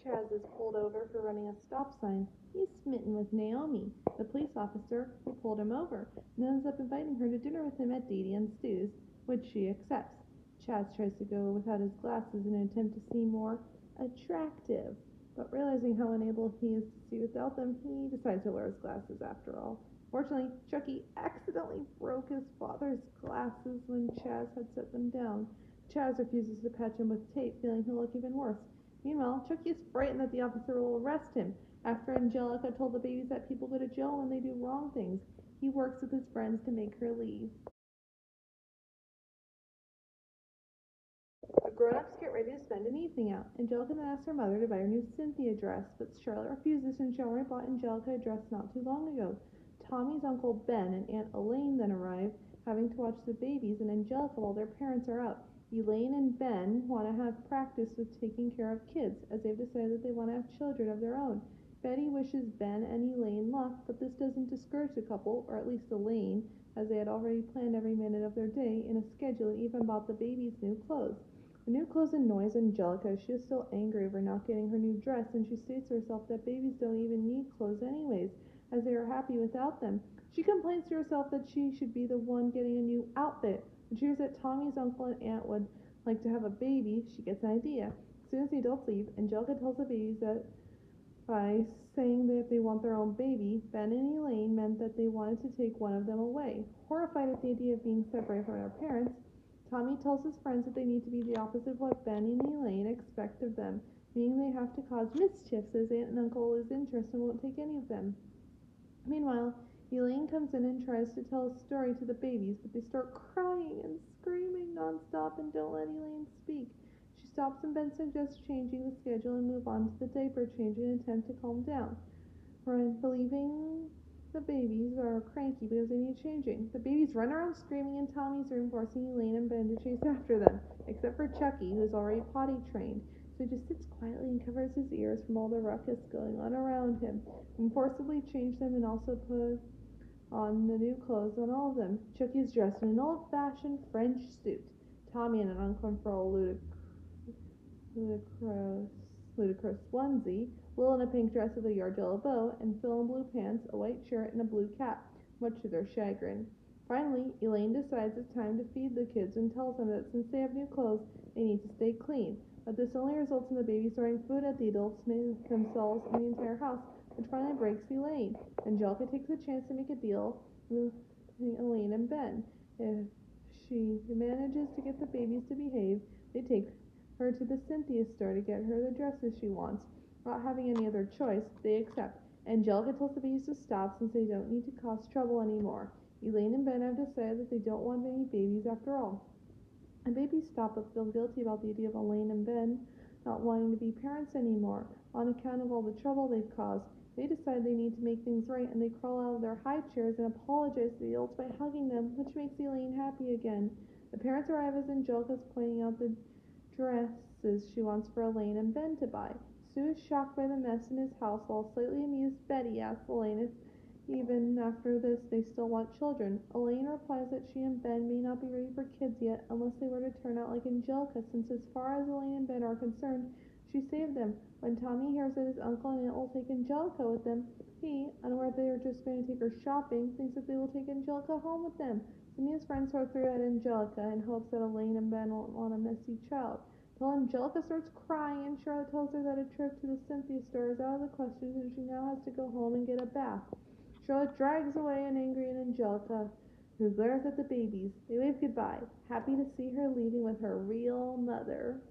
Chaz is pulled over for running a stop sign. He's smitten with Naomi, the police officer who pulled him over, and ends up inviting her to dinner with him at Dee and Stu's, which she accepts. Chaz tries to go without his glasses in an attempt to seem more attractive, but realizing how unable he is to see without them, he decides to wear his glasses after all. Fortunately, Chuckie accidentally broke his father's glasses when Chaz had set them down. Chaz refuses to patch him with tape, feeling he'll look even worse. Meanwhile, Chuckie is frightened that the officer will arrest him. After Angelica told the babies that people go to jail when they do wrong things, he works with his friends to make her leave. The grown-ups get ready to spend an evening out. Angelica then asks her mother to buy her new Cynthia dress, but Charlotte refuses since she already bought Angelica a dress not too long ago. Tommy's uncle Ben and Aunt Elaine then arrive, having to watch the babies and Angelica while their parents are out. Elaine and Ben want to have practice with taking care of kids, as they've decided that they want to have children of their own. Betty wishes Ben and Elaine luck, but this doesn't discourage the couple, or at least Elaine, as they had already planned every minute of their day in a schedule and even bought the babies new clothes. The new clothes annoys Angelica. She is still angry over not getting her new dress, and she states to herself that babies don't even need clothes anyways, as they are happy without them. She complains to herself that she should be the one getting a new outfit. When she hears that Tommy's uncle and aunt would like to have a baby, she gets an idea. As soon as the adults leave, Angelica tells the babies that by saying that they want their own baby, Ben and Elaine meant that they wanted to take one of them away. Horrified at the idea of being separated from their parents, Tommy tells his friends that they need to be the opposite of what Ben and Elaine expect of them, meaning they have to cause mischief, as Aunt and Uncle lose interest and won't take any of them. Meanwhile, Elaine comes in and tries to tell a story to the babies, but they start crying and screaming nonstop and don't let Elaine speak. She stops and Ben suggests changing the schedule and move on to the diaper change in an attempt to calm down. Believing the babies are cranky because they need changing. The babies run around screaming in Tommy's room, forcing Elaine and Ben to chase after them, except for Chuckie, who is already potty trained. So he just sits quietly and covers his ears from all the ruckus going on around him, and forcibly change them and also put on the new clothes on all of them. Chuckie is dressed in an old-fashioned French suit. Tommy in an uncomfortable ludicrous onesie, Will in a pink dress with a yard yellow bow, and Phil in blue pants, a white shirt, and a blue cap, much to their chagrin. Finally, Elaine decides it's time to feed the kids and tells them that since they have new clothes, they need to stay clean. But this only results in the babies throwing food at the adults, themselves, and the entire house, which finally breaks Elaine. Angelica takes a chance to make a deal with Elaine and Ben. If she manages to get the babies to behave, they take her to the Cynthia store to get her the dresses she wants. Not having any other choice, they accept. Angelica tells the babies to stop since they don't need to cause trouble anymore. Elaine and Ben have decided that they don't want any babies after all. The babies stop but feel guilty about the idea of Elaine and Ben not wanting to be parents anymore on account of all the trouble they've caused. They decide they need to make things right, and they crawl out of their high chairs and apologize to the adults by hugging them, which makes Elaine happy again. The parents arrive as Angelica is pointing out the dresses she wants for Elaine and Ben to buy. Sue is shocked by the mess in his house, while slightly amused Betty asks Elaine if even after this they still want children. Elaine replies that she and Ben may not be ready for kids yet unless they were to turn out like Angelica, since as far as Elaine and Ben are concerned, she saved them. When Tommy hears that his uncle and aunt will take Angelica with them, he, unaware they are just going to take her shopping, thinks that they will take Angelica home with them. So he and his friends throw through at Angelica in hopes that Elaine and Ben won't want a messy child. Till Angelica starts crying and Charlotte tells her that a trip to the Cynthia store is out of the question and she now has to go home and get a bath. Charlotte drags away an angry Angelica, who glares at the babies. They wave goodbye, happy to see her leaving with her real mother.